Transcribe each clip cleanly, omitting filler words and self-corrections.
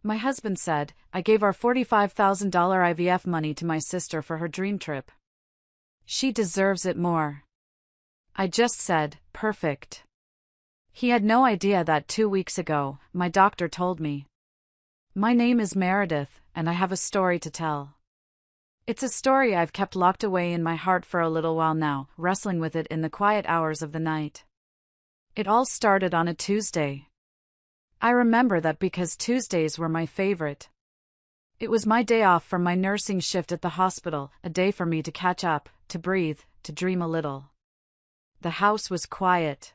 My husband said, I gave our $45,000 IVF money to my sister for her dream trip. She deserves it more. I just said, perfect. He had no idea that 2 weeks ago, my doctor told me. My name is Meredith, and I have a story to tell. It's a story I've kept locked away in my heart for a little while now, wrestling with it in the quiet hours of the night. It all started on a Tuesday. I remember that because Tuesdays were my favorite. It was my day off from my nursing shift at the hospital, a day for me to catch up, to breathe, to dream a little. The house was quiet.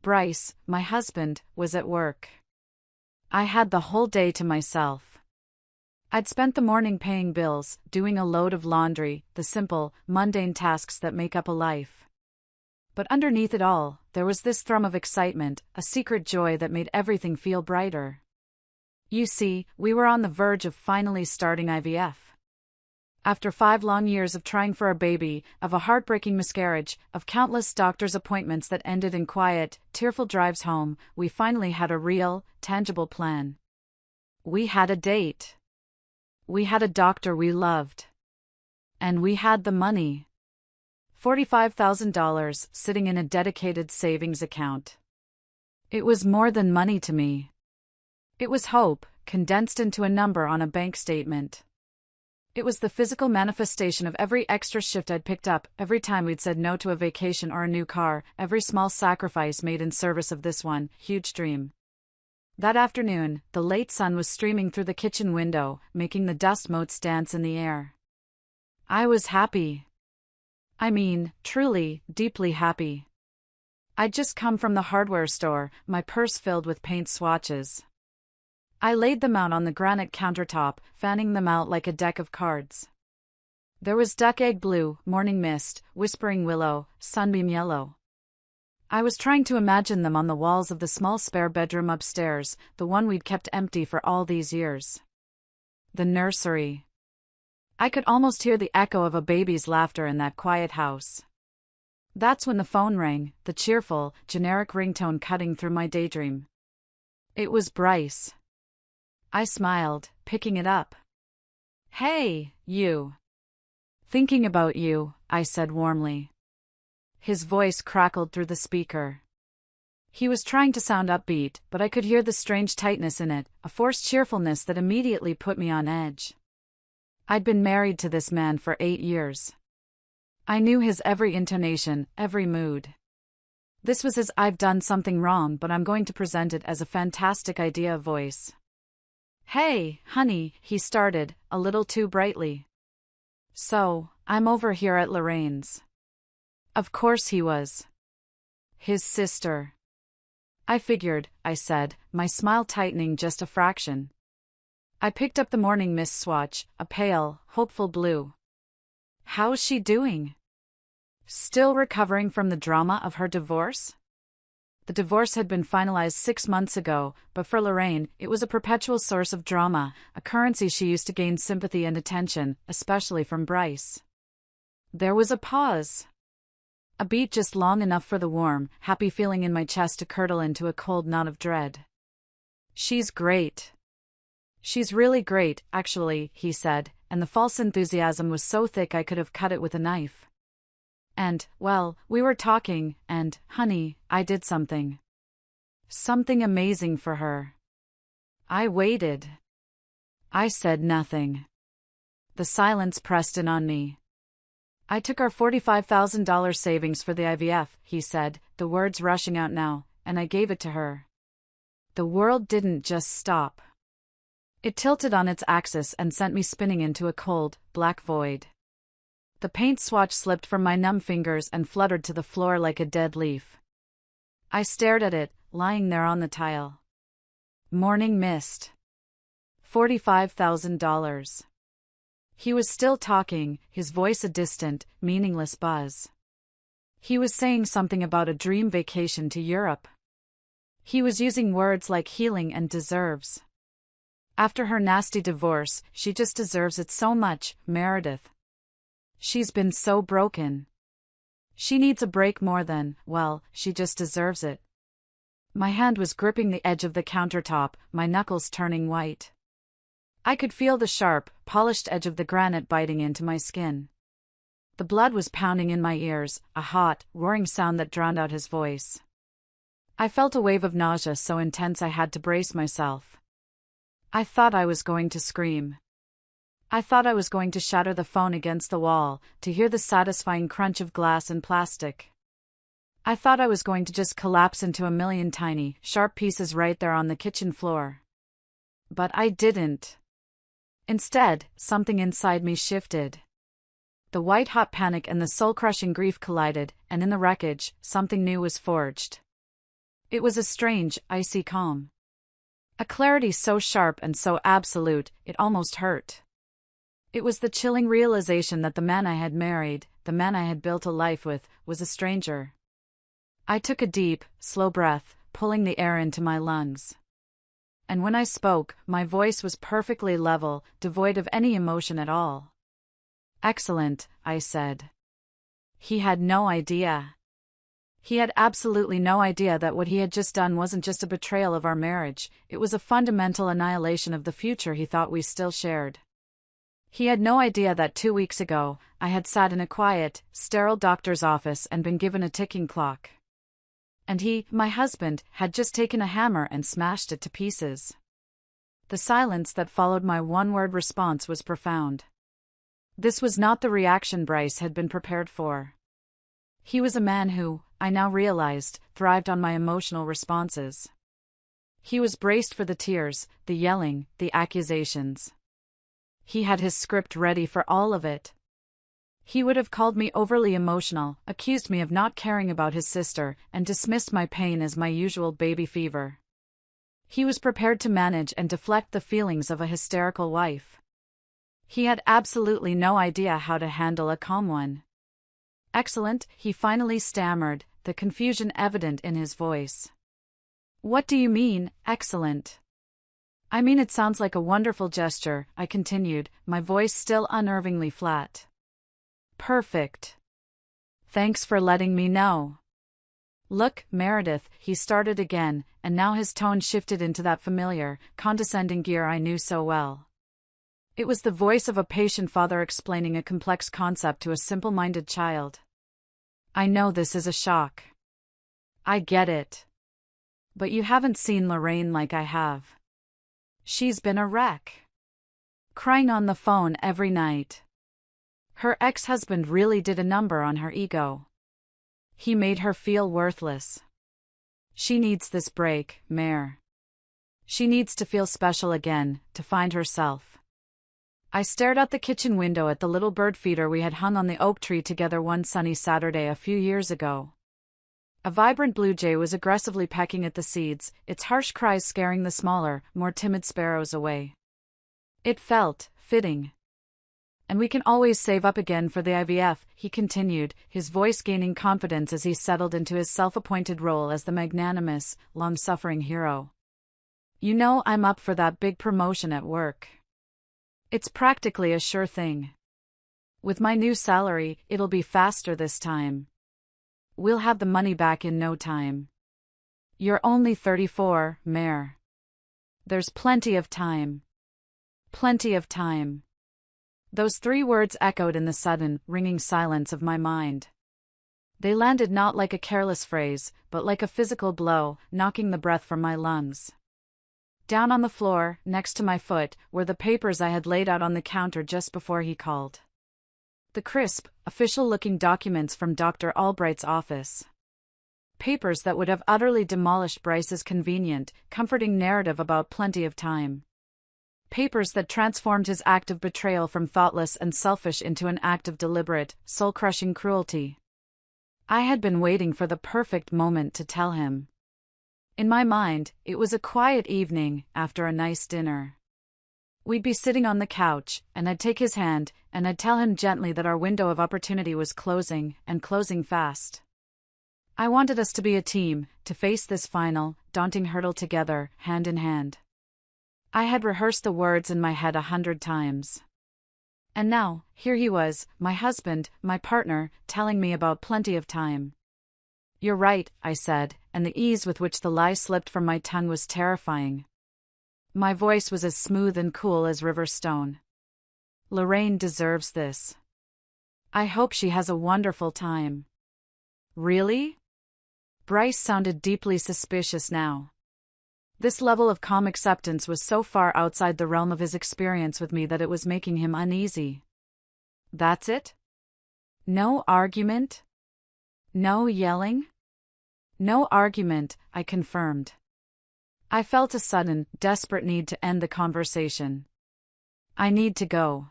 Bryce, my husband, was at work. I had the whole day to myself. I'd spent the morning paying bills, doing a load of laundry, the simple, mundane tasks that make up a life. But underneath it all, there was this thrum of excitement, a secret joy that made everything feel brighter. You see, we were on the verge of finally starting IVF. After 5 long years of trying for a baby, of a heartbreaking miscarriage, of countless doctor's appointments that ended in quiet, tearful drives home, we finally had a real, tangible plan. We had a date. We had a doctor we loved. And we had the money. $45,000 sitting in a dedicated savings account. It was more than money to me. It was hope, condensed into a number on a bank statement. It was the physical manifestation of every extra shift I'd picked up, every time we'd said no to a vacation or a new car, every small sacrifice made in service of this one huge dream. That afternoon, the late sun was streaming through the kitchen window, making the dust motes dance in the air. I was happy. I mean, truly, deeply happy. I'd just come from the hardware store, my purse filled with paint swatches. I laid them out on the granite countertop, fanning them out like a deck of cards. There was duck egg blue, morning mist, whispering willow, sunbeam yellow. I was trying to imagine them on the walls of the small spare bedroom upstairs, the one we'd kept empty for all these years. The nursery. I could almost hear the echo of a baby's laughter in that quiet house. That's when the phone rang, the cheerful, generic ringtone cutting through my daydream. It was Bryce. I smiled, picking it up. Hey, you. Thinking about you, I said warmly. His voice crackled through the speaker. He was trying to sound upbeat, but I could hear the strange tightness in it, a forced cheerfulness that immediately put me on edge. I'd been married to this man for 8 years. I knew his every intonation, every mood. This was his I've done something wrong but I'm going to present it as a fantastic idea voice. Hey, honey, he started, a little too brightly. So, I'm over here at Lorraine's. Of course he was. His sister. I figured, I said, my smile tightening just a fraction. I picked up the morning mist swatch, a pale, hopeful blue. How's she doing? Still recovering from the drama of her divorce? The divorce had been finalized 6 months ago, but for Lorraine, it was a perpetual source of drama, a currency she used to gain sympathy and attention, especially from Bryce. There was a pause. A beat just long enough for the warm, happy feeling in my chest to curdle into a cold knot of dread. She's great. She's really great, actually, he said, and the false enthusiasm was so thick I could have cut it with a knife. And, well, we were talking, and, honey, I did something. Something amazing for her. I waited. I said nothing. The silence pressed in on me. I took our $45,000 savings for the IVF, he said, the words rushing out now, and I gave it to her. The world didn't just stop. It tilted on its axis and sent me spinning into a cold, black void. The paint swatch slipped from my numb fingers and fluttered to the floor like a dead leaf. I stared at it, lying there on the tile. Morning mist. $45,000. He was still talking, his voice a distant, meaningless buzz. He was saying something about a dream vacation to Europe. He was using words like healing and deserves. After her nasty divorce, she just deserves it so much, Meredith. She's been so broken. She needs a break more than, well, she just deserves it. My hand was gripping the edge of the countertop, my knuckles turning white. I could feel the sharp, polished edge of the granite biting into my skin. The blood was pounding in my ears, a hot, roaring sound that drowned out his voice. I felt a wave of nausea so intense I had to brace myself. I thought I was going to scream. I thought I was going to shatter the phone against the wall, to hear the satisfying crunch of glass and plastic. I thought I was going to just collapse into a million tiny, sharp pieces right there on the kitchen floor. But I didn't. Instead, something inside me shifted. The white-hot panic and the soul-crushing grief collided, and in the wreckage, something new was forged. It was a strange, icy calm. A clarity so sharp and so absolute, it almost hurt. It was the chilling realization that the man I had married, the man I had built a life with, was a stranger. I took a deep, slow breath, pulling the air into my lungs. And when I spoke, my voice was perfectly level, devoid of any emotion at all. "Excellent," I said. He had no idea. He had absolutely no idea that what he had just done wasn't just a betrayal of our marriage, it was a fundamental annihilation of the future he thought we still shared. He had no idea that 2 weeks ago, I had sat in a quiet, sterile doctor's office and been given a ticking clock. And he, my husband, had just taken a hammer and smashed it to pieces. The silence that followed my one-word response was profound. This was not the reaction Bryce had been prepared for. He was a man who, I now realized, thrived on my emotional responses. He was braced for the tears, the yelling, the accusations. He had his script ready for all of it. He would have called me overly emotional, accused me of not caring about his sister, and dismissed my pain as my usual baby fever. He was prepared to manage and deflect the feelings of a hysterical wife. He had absolutely no idea how to handle a calm one. "Excellent," he finally stammered, the confusion evident in his voice. "What do you mean, excellent?" "I mean it sounds like a wonderful gesture," I continued, my voice still unnervingly flat. "Perfect. Thanks for letting me know." "Look, Meredith," he started again, and now his tone shifted into that familiar, condescending gear I knew so well. It was the voice of a patient father explaining a complex concept to a simple-minded child. "I know this is a shock. I get it. But you haven't seen Lorraine like I have. She's been a wreck. Crying on the phone every night. Her ex-husband really did a number on her ego. He made her feel worthless. She needs this break, Mare. She needs to feel special again, to find herself." I stared out the kitchen window at the little bird feeder we had hung on the oak tree together one sunny Saturday a few years ago. A vibrant blue jay was aggressively pecking at the seeds, its harsh cries scaring the smaller, more timid sparrows away. It felt fitting. "And we can always save up again for the IVF," he continued, his voice gaining confidence as he settled into his self-appointed role as the magnanimous, long-suffering hero. "You know I'm up for that big promotion at work. It's practically a sure thing. With my new salary, it'll be faster this time. We'll have the money back in no time. You're only 34, Mare. There's plenty of time. Plenty of time." Those 3 words echoed in the sudden, ringing silence of my mind. They landed not like a careless phrase, but like a physical blow, knocking the breath from my lungs. Down on the floor, next to my foot, were the papers I had laid out on the counter just before he called. The crisp, official-looking documents from Dr. Albright's office. Papers that would have utterly demolished Bryce's convenient, comforting narrative about plenty of time. Papers that transformed his act of betrayal from thoughtless and selfish into an act of deliberate, soul-crushing cruelty. I had been waiting for the perfect moment to tell him. In my mind, it was a quiet evening, after a nice dinner. We'd be sitting on the couch, and I'd take his hand, and I'd tell him gently that our window of opportunity was closing, and closing fast. I wanted us to be a team, to face this final, daunting hurdle together, hand in hand. I had rehearsed the words in my head 100 times. And now, here he was, my husband, my partner, telling me about plenty of time. "You're right," I said, and the ease with which the lie slipped from my tongue was terrifying. My voice was as smooth and cool as river stone. Lorraine deserves this. I hope she has a wonderful time. Really? Bryce sounded deeply suspicious now. This level of calm acceptance was so far outside the realm of his experience with me that it was making him uneasy. That's it? No argument? No yelling? No argument, I confirmed. I felt a sudden, desperate need to end the conversation. I need to go.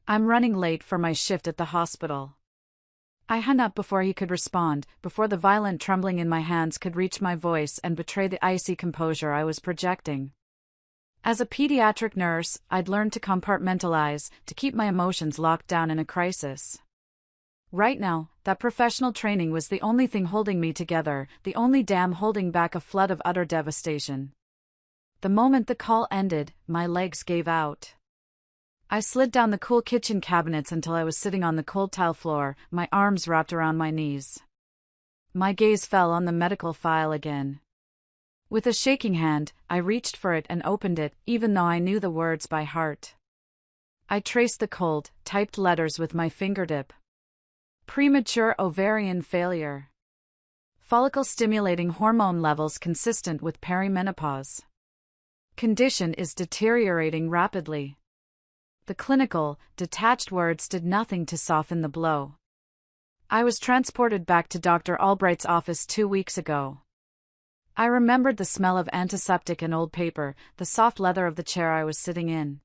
I'm running late for my shift at the hospital. I hung up before he could respond, before the violent trembling in my hands could reach my voice and betray the icy composure I was projecting. As a pediatric nurse, I'd learned to compartmentalize, to keep my emotions locked down in a crisis. Right now, that professional training was the only thing holding me together, the only dam holding back a flood of utter devastation. The moment the call ended, my legs gave out. I slid down the cool kitchen cabinets until I was sitting on the cold tile floor, my arms wrapped around my knees. My gaze fell on the medical file again. With a shaking hand, I reached for it and opened it, even though I knew the words by heart. I traced the cold, typed letters with my fingertip. Premature ovarian failure. Follicle-stimulating hormone levels consistent with perimenopause. Condition is deteriorating rapidly. The clinical, detached words did nothing to soften the blow. I was transported back to Dr. Albright's office 2 weeks ago. I remembered the smell of antiseptic and old paper, the soft leather of the chair I was sitting in.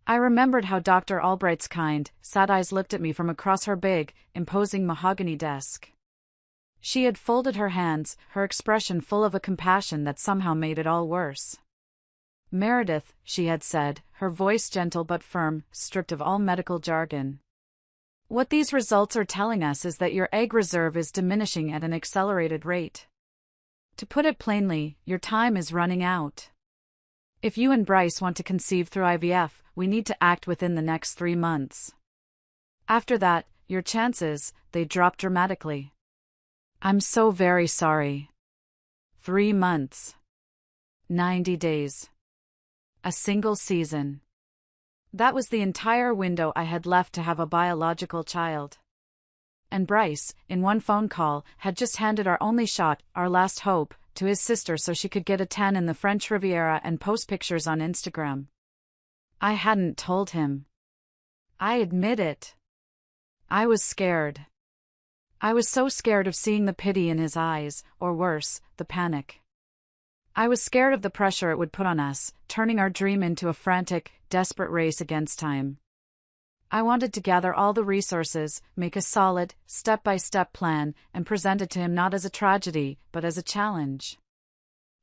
I remembered how Dr. Albright's kind, sad eyes looked at me from across her big, imposing mahogany desk. She had folded her hands, her expression full of a compassion that somehow made it all worse. Meredith, she had said, her voice gentle but firm, stripped of all medical jargon. What these results are telling us is that your egg reserve is diminishing at an accelerated rate. To put it plainly, your time is running out. If you and Bryce want to conceive through IVF, we need to act within the next 3 months. After that, your chances, they drop dramatically. I'm so very sorry. 3 months. 90 days. A single season. That was the entire window I had left to have a biological child. And Bryce, in one phone call, had just handed our only shot, our last hope, to his sister so she could get a tan in the French Riviera and post pictures on Instagram. I hadn't told him. I admit it. I was scared. I was so scared of seeing the pity in his eyes, or worse, the panic. I was scared of the pressure it would put on us, turning our dream into a frantic, desperate race against time. I wanted to gather all the resources, make a solid, step-by-step plan, and present it to him not as a tragedy, but as a challenge.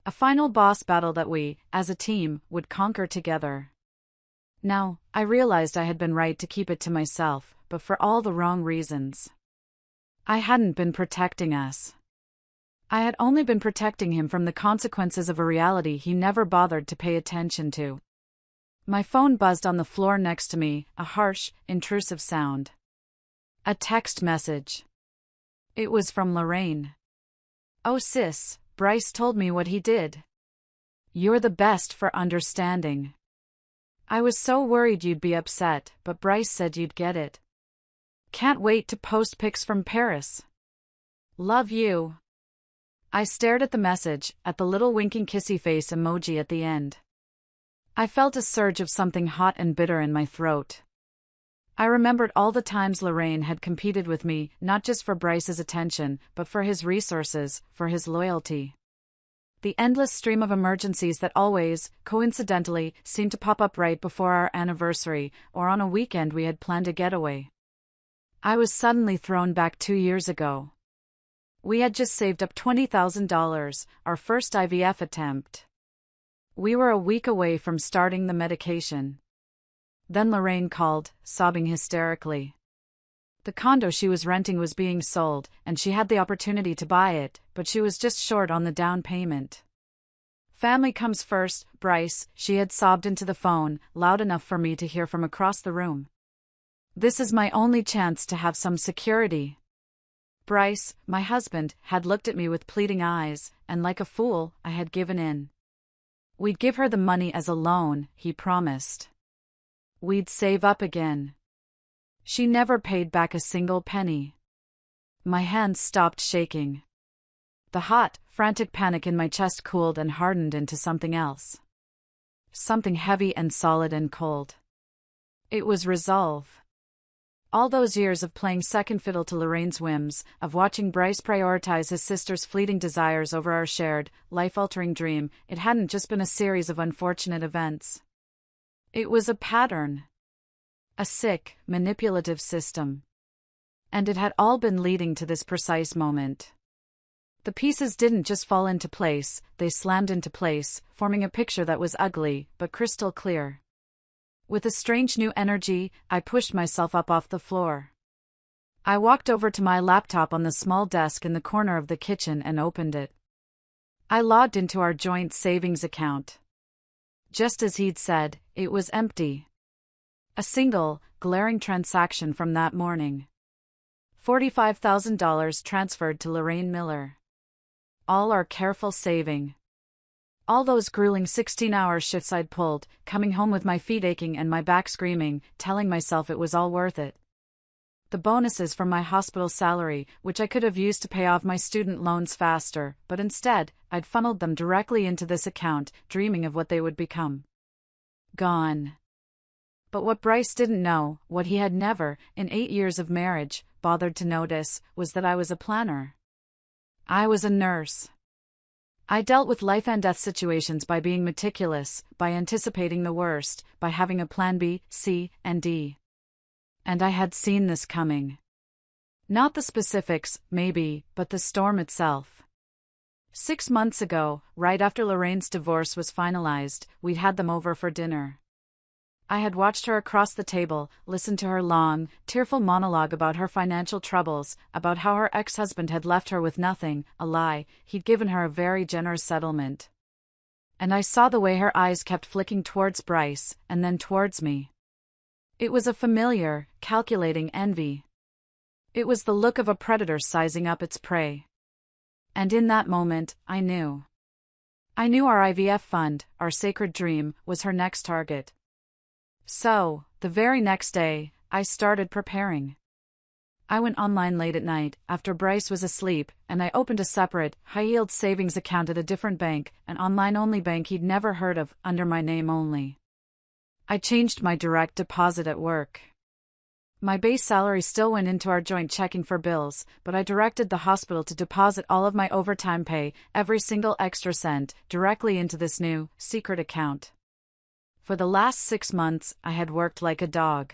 A final boss battle that we, as a team, would conquer together. Now, I realized I had been right to keep it to myself, but for all the wrong reasons. I hadn't been protecting us. I had only been protecting him from the consequences of a reality he never bothered to pay attention to. My phone buzzed on the floor next to me, a harsh, intrusive sound. A text message. It was from Lorraine. Oh sis, Bryce told me what he did. You're the best for understanding. I was so worried you'd be upset, but Bryce said you'd get it. Can't wait to post pics from Paris. Love you. I stared at the message, at the little winking kissy face emoji at the end. I felt a surge of something hot and bitter in my throat. I remembered all the times Lorraine had competed with me, not just for Bryce's attention, but for his resources, for his loyalty. The endless stream of emergencies that always, coincidentally, seemed to pop up right before our anniversary, or on a weekend we had planned a getaway. I was suddenly thrown back 2 years ago. We had just saved up $20,000, our first IVF attempt. We were a week away from starting the medication. Then Lorraine called, sobbing hysterically. The condo she was renting was being sold, and she had the opportunity to buy it, but she was just short on the down payment. Family comes first, Bryce, she had sobbed into the phone, loud enough for me to hear from across the room. This is my only chance to have some security. Bryce, my husband, had looked at me with pleading eyes, and like a fool, I had given in. We'd give her the money as a loan, he promised. We'd save up again. She never paid back a single penny. My hands stopped shaking. The hot, frantic panic in my chest cooled and hardened into something else. Something heavy and solid and cold. It was resolve. All those years of playing second fiddle to Lorraine's whims, of watching Bryce prioritize his sister's fleeting desires over our shared, life-altering dream, it hadn't just been a series of unfortunate events. It was a pattern. A sick, manipulative system. And it had all been leading to this precise moment. The pieces didn't just fall into place, they slammed into place, forming a picture that was ugly, but crystal clear. With a strange new energy, I pushed myself up off the floor. I walked over to my laptop on the small desk in the corner of the kitchen and opened it. I logged into our joint savings account. Just as he'd said, it was empty. A single, glaring transaction from that morning. $45,000 transferred to Lorraine Miller. All our careful saving. All those grueling 16-hour shifts I'd pulled, coming home with my feet aching and my back screaming, telling myself it was all worth it. The bonuses from my hospital salary, which I could have used to pay off my student loans faster, but instead, I'd funneled them directly into this account, dreaming of what they would become. Gone. But what Bryce didn't know, what he had never, in 8 years of marriage, bothered to notice, was that I was a planner. I was a nurse. I dealt with life and death situations by being meticulous, by anticipating the worst, by having a plan B, C, and D. And I had seen this coming. Not the specifics, maybe, but the storm itself. 6 months ago, right after Lorraine's divorce was finalized, we'd had them over for dinner. I had watched her across the table, listened to her long, tearful monologue about her financial troubles, about how her ex-husband had left her with nothing, a lie, he'd given her a very generous settlement. And I saw the way her eyes kept flicking towards Bryce, and then towards me. It was a familiar, calculating envy. It was the look of a predator sizing up its prey. And in that moment, I knew. I knew our IVF fund, our sacred dream, was her next target. So, the very next day, I started preparing. I went online late at night, after Bryce was asleep, and I opened a separate, high-yield savings account at a different bank, an online-only bank he'd never heard of, under my name only. I changed my direct deposit at work. My base salary still went into our joint checking for bills, but I directed the hospital to deposit all of my overtime pay, every single extra cent, directly into this new, secret account. For the last 6 months, I had worked like a dog.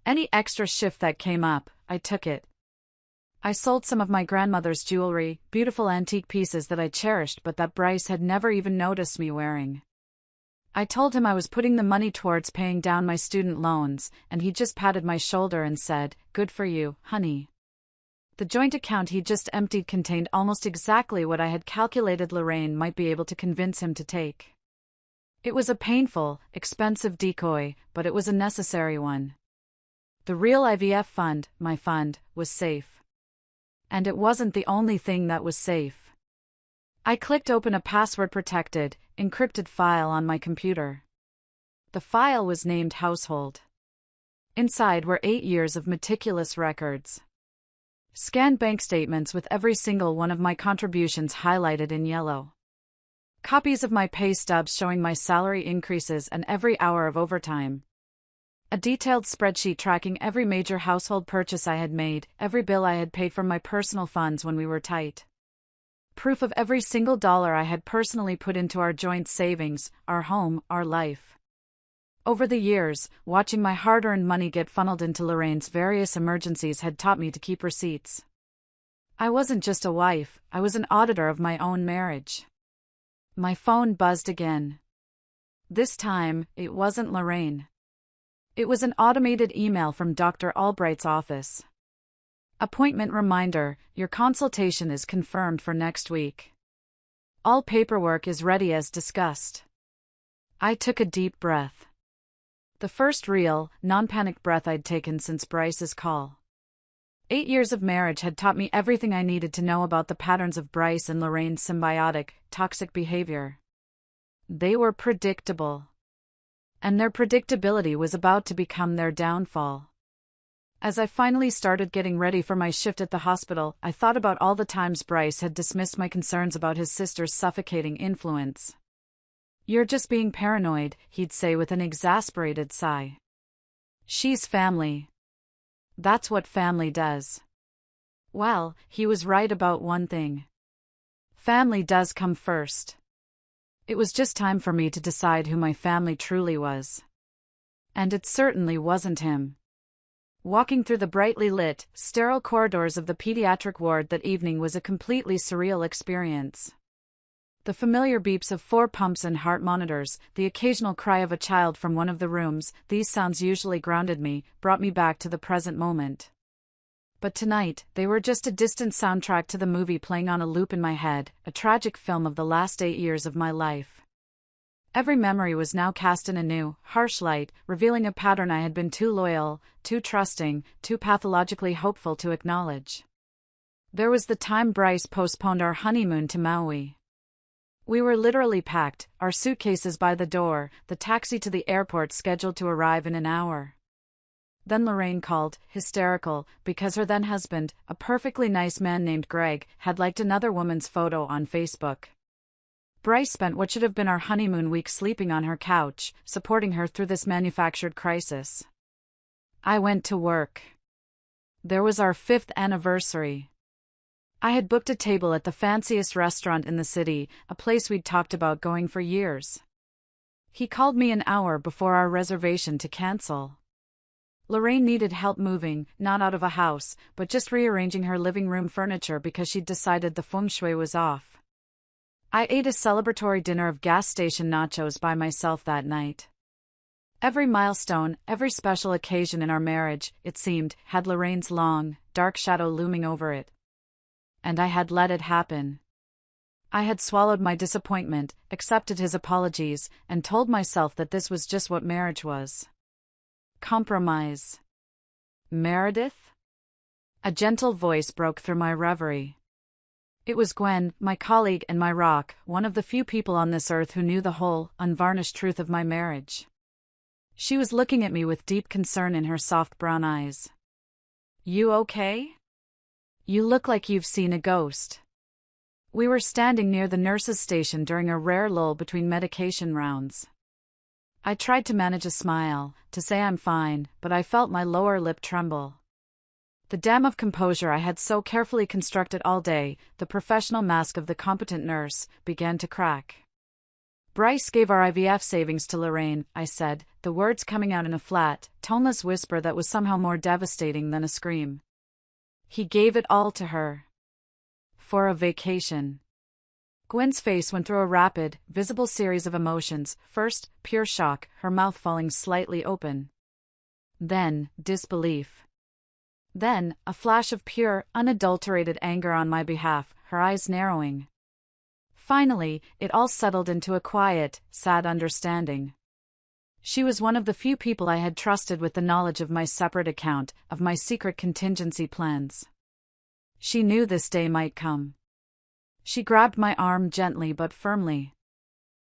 Any extra shift that came up, I took it. I sold some of my grandmother's jewelry, beautiful antique pieces that I cherished but that Bryce had never even noticed me wearing. I told him I was putting the money towards paying down my student loans, and he just patted my shoulder and said, "Good for you, honey." The joint account he just emptied contained almost exactly what I had calculated Lorraine might be able to convince him to take. It was a painful, expensive decoy, but it was a necessary one. The real IVF fund, my fund, was safe. And it wasn't the only thing that was safe. I clicked open a password-protected, encrypted file on my computer. The file was named Household. Inside were 8 years of meticulous records. Scanned bank statements with every single one of my contributions highlighted in yellow. Copies of my pay stubs showing my salary increases and every hour of overtime. A detailed spreadsheet tracking every major household purchase I had made, every bill I had paid from my personal funds when we were tight. Proof of every single dollar I had personally put into our joint savings, our home, our life. Over the years, watching my hard-earned money get funneled into Lorraine's various emergencies had taught me to keep receipts. I wasn't just a wife, I was an auditor of my own marriage. My phone buzzed again. This time, it wasn't Lorraine. It was an automated email from Dr. Albright's office. Appointment reminder, your consultation is confirmed for next week. All paperwork is ready as discussed. I took a deep breath. The first real, non-panic breath I'd taken since Bryce's call. 8 years of marriage had taught me everything I needed to know about the patterns of Bryce and Lorraine's symbiotic, toxic behavior. They were predictable. And their predictability was about to become their downfall. As I finally started getting ready for my shift at the hospital, I thought about all the times Bryce had dismissed my concerns about his sister's suffocating influence. "You're just being paranoid," he'd say with an exasperated sigh. "She's family. That's what family does." Well, he was right about one thing. Family does come first. It was just time for me to decide who my family truly was. And it certainly wasn't him. Walking through the brightly lit, sterile corridors of the pediatric ward that evening was a completely surreal experience. The familiar beeps of 4 pumps and heart monitors, the occasional cry of a child from one of the rooms, these sounds usually grounded me, brought me back to the present moment. But tonight, they were just a distant soundtrack to the movie playing on a loop in my head, a tragic film of the last 8 years of my life. Every memory was now cast in a new, harsh light, revealing a pattern I had been too loyal, too trusting, too pathologically hopeful to acknowledge. There was the time Bryce postponed our honeymoon to Maui. We were literally packed, our suitcases by the door, the taxi to the airport scheduled to arrive in an hour. Then Lorraine called, hysterical, because her then-husband, a perfectly nice man named Greg, had liked another woman's photo on Facebook. Bryce spent what should have been our honeymoon week sleeping on her couch, supporting her through this manufactured crisis. I went to work. There was our 5th anniversary. I had booked a table at the fanciest restaurant in the city, a place we'd talked about going for years. He called me an hour before our reservation to cancel. Lorraine needed help moving, not out of a house, but just rearranging her living room furniture because she'd decided the feng shui was off. I ate a celebratory dinner of gas station nachos by myself that night. Every milestone, every special occasion in our marriage, it seemed, had Lorraine's long, dark shadow looming over it. And I had let it happen. I had swallowed my disappointment, accepted his apologies, and told myself that this was just what marriage was. Compromise. "Meredith?" A gentle voice broke through my reverie. It was Gwen, my colleague and my rock, one of the few people on this earth who knew the whole, unvarnished truth of my marriage. She was looking at me with deep concern in her soft brown eyes. "You okay? You look like you've seen a ghost." We were standing near the nurse's station during a rare lull between medication rounds. I tried to manage a smile, to say I'm fine, but I felt my lower lip tremble. The dam of composure I had so carefully constructed all day, the professional mask of the competent nurse, began to crack. "Bryce gave our IVF savings to Lorraine," I said, the words coming out in a flat, toneless whisper that was somehow more devastating than a scream. "He gave it all to her. For a vacation." Gwen's face went through a rapid, visible series of emotions, first, pure shock, her mouth falling slightly open. Then, disbelief. Then, a flash of pure, unadulterated anger on my behalf, her eyes narrowing. Finally, it all settled into a quiet, sad understanding. She was one of the few people I had trusted with the knowledge of my separate account, of my secret contingency plans. She knew this day might come. She grabbed my arm gently but firmly.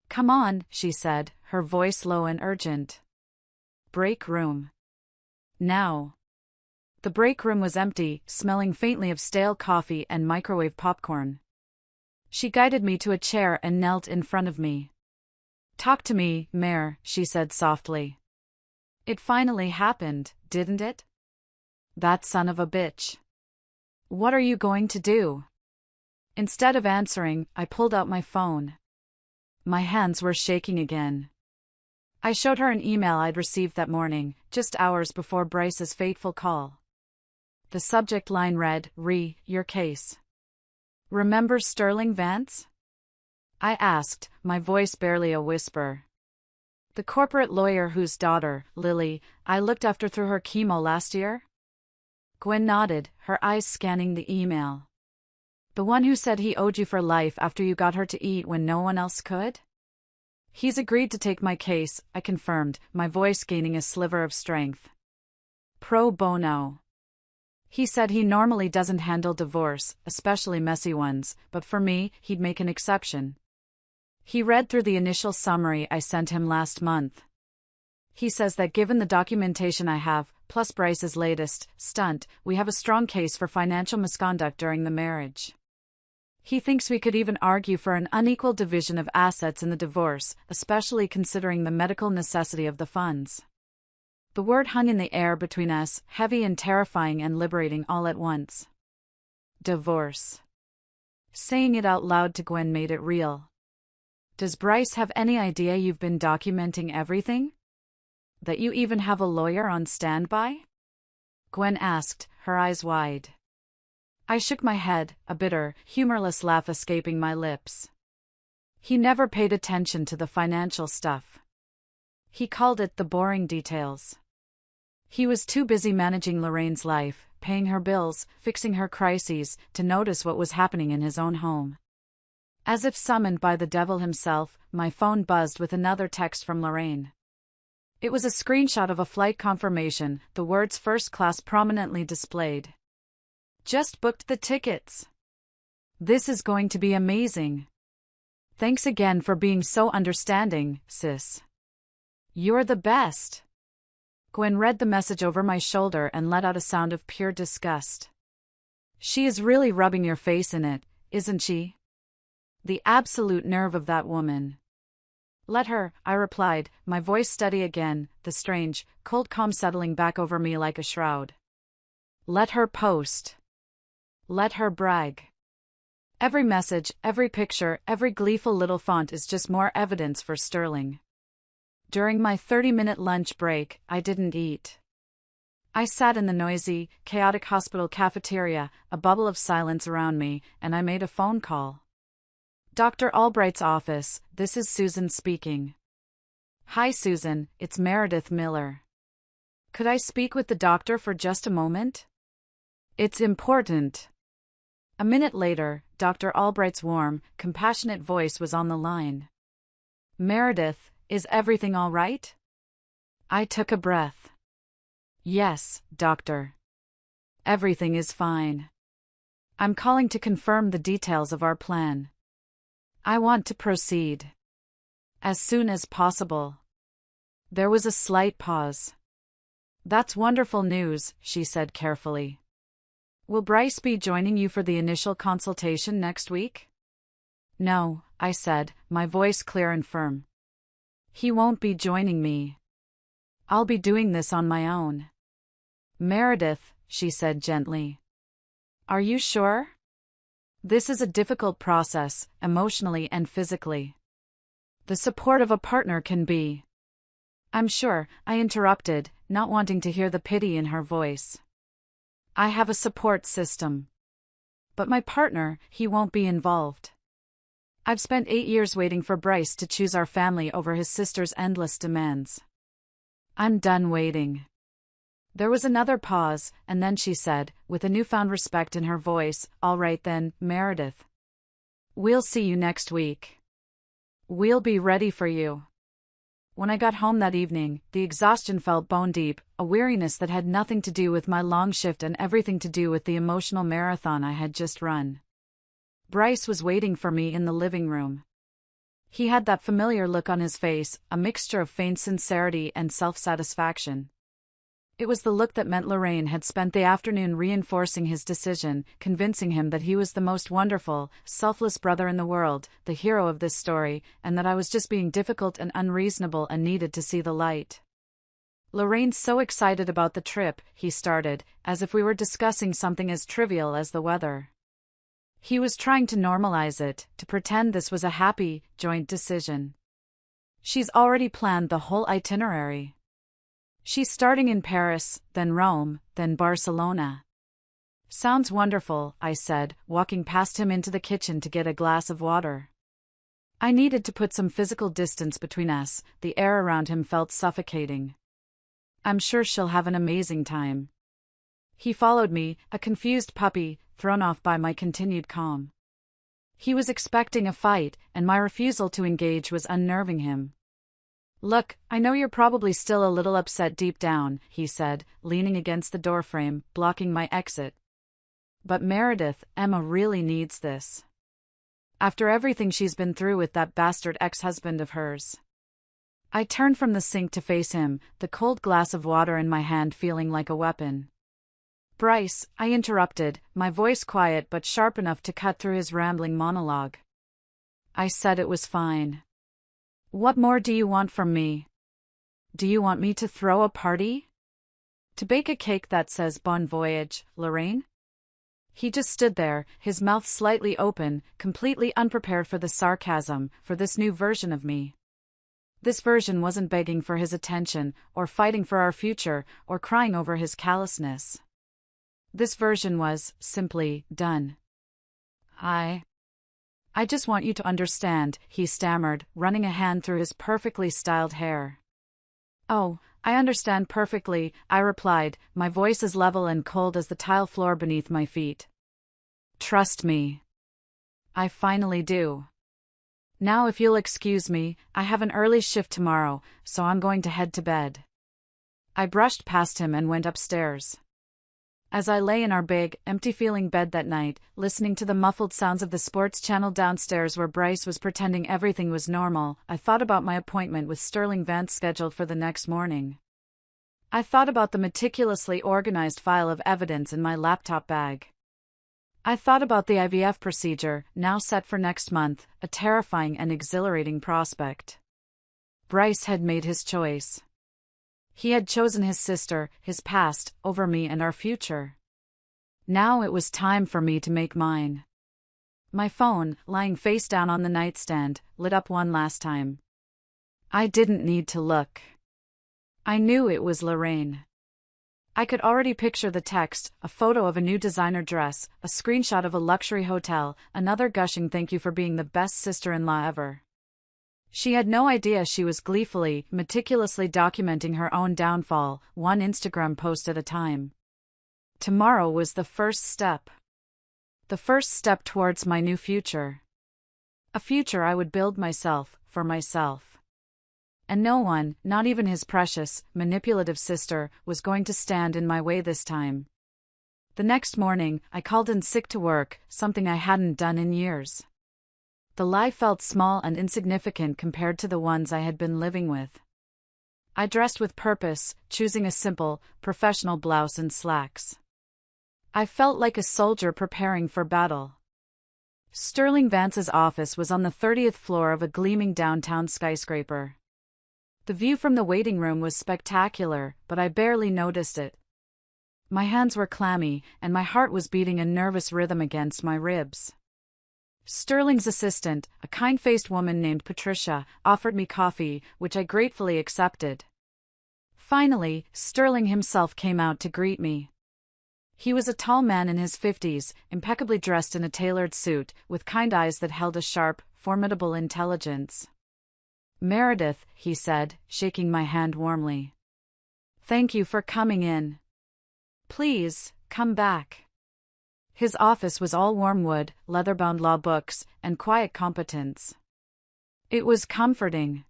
"Come on," she said, her voice low and urgent. "Break room. Now." The break room was empty, smelling faintly of stale coffee and microwave popcorn. She guided me to a chair and knelt in front of me. "Talk to me, Mare," she said softly. "It finally happened, didn't it? That son of a bitch. What are you going to do?" Instead of answering, I pulled out my phone. My hands were shaking again. I showed her an email I'd received that morning, just hours before Bryce's fateful call. The subject line read, "Your case. Remember Sterling Vance?" I asked, my voice barely a whisper. "The corporate lawyer whose daughter, Lily, I looked after through her chemo last year?" Gwen nodded, her eyes scanning the email. "The one who said he owed you for life after you got her to eat when no one else could?" "He's agreed to take my case," I confirmed, my voice gaining a sliver of strength. "Pro bono. He said he normally doesn't handle divorce, especially messy ones, but for me, he'd make an exception." He read through the initial summary I sent him last month. He says that given the documentation I have, plus Bryce's latest stunt, we have a strong case for financial misconduct during the marriage. He thinks we could even argue for an unequal division of assets in the divorce, especially considering the medical necessity of the funds. The word hung in the air between us, heavy and terrifying and liberating all at once. Divorce. Saying it out loud to Gwen made it real. Does Bryce have any idea you've been documenting everything? That you even have a lawyer on standby? Gwen asked, her eyes wide. I shook my head, a bitter, humorless laugh escaping my lips. He never paid attention to the financial stuff. He called it the boring details. He was too busy managing Lorraine's life, paying her bills, fixing her crises, to notice what was happening in his own home. As if summoned by the devil himself, my phone buzzed with another text from Lorraine. It was a screenshot of a flight confirmation, the words first class prominently displayed. Just booked the tickets. This is going to be amazing. Thanks again for being so understanding, sis. You're the best. Gwen read the message over my shoulder and let out a sound of pure disgust. She is really rubbing your face in it, isn't she? The absolute nerve of that woman. Let her, I replied, my voice steady again, the strange, cold calm settling back over me like a shroud. Let her post. Let her brag. Every message, every picture, every gleeful little font is just more evidence for Sterling. During my 30-minute lunch break, I didn't eat. I sat in the noisy, chaotic hospital cafeteria, a bubble of silence around me, and I made a phone call. Dr. Albright's office, this is Susan speaking. Hi Susan, it's Meredith Miller. Could I speak with the doctor for just a moment? It's important. A minute later, Dr. Albright's warm, compassionate voice was on the line. Meredith, is everything all right? I took a breath. Yes, doctor. Everything is fine. I'm calling to confirm the details of our plan. I want to proceed. As soon as possible. There was a slight pause. That's wonderful news, she said carefully. Will Bryce be joining you for the initial consultation next week? No, I said, my voice clear and firm. He won't be joining me. I'll be doing this on my own. Meredith, she said gently. Are you sure? This is a difficult process, emotionally and physically. The support of a partner can be. I'm sure, I interrupted, not wanting to hear the pity in her voice. I have a support system. But my partner, he won't be involved. I've spent 8 years waiting for Bryce to choose our family over his sister's endless demands. I'm done waiting. There was another pause, and then she said, with a newfound respect in her voice, all right then, Meredith. We'll see you next week. We'll be ready for you. When I got home that evening, the exhaustion felt bone deep, a weariness that had nothing to do with my long shift and everything to do with the emotional marathon I had just run. Bryce was waiting for me in the living room. He had that familiar look on his face, a mixture of feigned sincerity and self-satisfaction. It was the look that meant Lorraine had spent the afternoon reinforcing his decision, convincing him that he was the most wonderful, selfless brother in the world, the hero of this story, and that I was just being difficult and unreasonable and needed to see the light. Lorraine's so excited about the trip, he started, as if we were discussing something as trivial as the weather. He was trying to normalize it, to pretend this was a happy, joint decision. She's already planned the whole itinerary. She's starting in Paris, then Rome, then Barcelona. Sounds wonderful, I said, walking past him into the kitchen to get a glass of water. I needed to put some physical distance between us, the air around him felt suffocating. I'm sure she'll have an amazing time. He followed me, a confused puppy, thrown off by my continued calm. He was expecting a fight, and my refusal to engage was unnerving him. Look, I know you're probably still a little upset deep down, he said, leaning against the doorframe, blocking my exit. But Meredith, Emma really needs this. After everything she's been through with that bastard ex-husband of hers. I turned from the sink to face him, the cold glass of water in my hand feeling like a weapon. "Bryce," I interrupted, my voice quiet but sharp enough to cut through his rambling monologue. I said it was fine. "What more do you want from me? Do you want me to throw a party? To bake a cake that says Bon Voyage, Lorraine?" He just stood there, his mouth slightly open, completely unprepared for the sarcasm, for this new version of me. This version wasn't begging for his attention, or fighting for our future, or crying over his callousness. This version was, simply, done. I just want you to understand," he stammered, running a hand through his perfectly styled hair. "Oh, I understand perfectly," I replied, my voice as level and cold as the tile floor beneath my feet. "Trust me. I finally do. Now if you'll excuse me, I have an early shift tomorrow, so I'm going to head to bed." I brushed past him and went upstairs. As I lay in our big, empty-feeling bed that night, listening to the muffled sounds of the sports channel downstairs where Bryce was pretending everything was normal, I thought about my appointment with Sterling Vance scheduled for the next morning. I thought about the meticulously organized file of evidence in my laptop bag. I thought about the IVF procedure, now set for next month, a terrifying and exhilarating prospect. Bryce had made his choice. He had chosen his sister, his past, over me and our future. Now it was time for me to make mine. My phone, lying face down on the nightstand, lit up one last time. I didn't need to look. I knew it was Lorraine. I could already picture the text, a photo of a new designer dress, a screenshot of a luxury hotel, another gushing thank you for being the best sister-in-law ever. She had no idea she was gleefully, meticulously documenting her own downfall, one Instagram post at a time. Tomorrow was the first step. The first step towards my new future. A future I would build myself, for myself. And no one, not even his precious, manipulative sister, was going to stand in my way this time. The next morning, I called in sick to work, something I hadn't done in years. The lie felt small and insignificant compared to the ones I had been living with. I dressed with purpose, choosing a simple, professional blouse and slacks. I felt like a soldier preparing for battle. Sterling Vance's office was on the 30th floor of a gleaming downtown skyscraper. The view from the waiting room was spectacular, but I barely noticed it. My hands were clammy, and my heart was beating a nervous rhythm against my ribs. Sterling's assistant, a kind-faced woman named Patricia, offered me coffee, which I gratefully accepted. Finally, Sterling himself came out to greet me. He was a tall man in his 50s, impeccably dressed in a tailored suit, with kind eyes that held a sharp, formidable intelligence. "Meredith," he said, shaking my hand warmly. "Thank you for coming in. Please, come back." His office was all warm wood, leather-bound law books, and quiet competence. It was comforting.